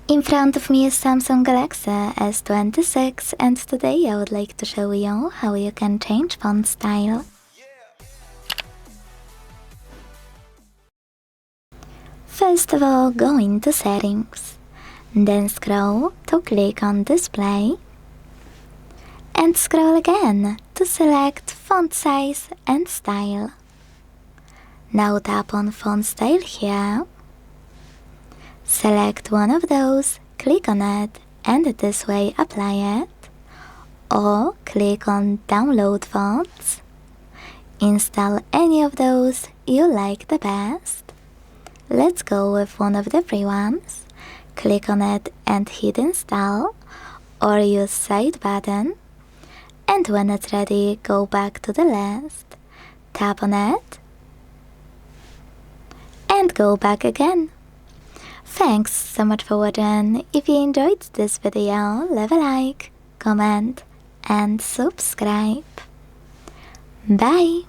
In front of me is Samsung Galaxy S26 and today I would like to show you how you can change font style. First of all, go into Settings, then scroll to click on Display and scroll again to select Font Size and Style. Now tap on Font Style here. Select one of those, click on it, and this way apply it. Or click on Download Fonts. Install any of those you like the best. Let's go with one of the free ones. Click on it and hit Install, or use Side button. And when it's ready, go back to the list. Tap on it. And go back again. Thanks so much for watching. If you enjoyed this video, leave a like, comment and subscribe. Bye!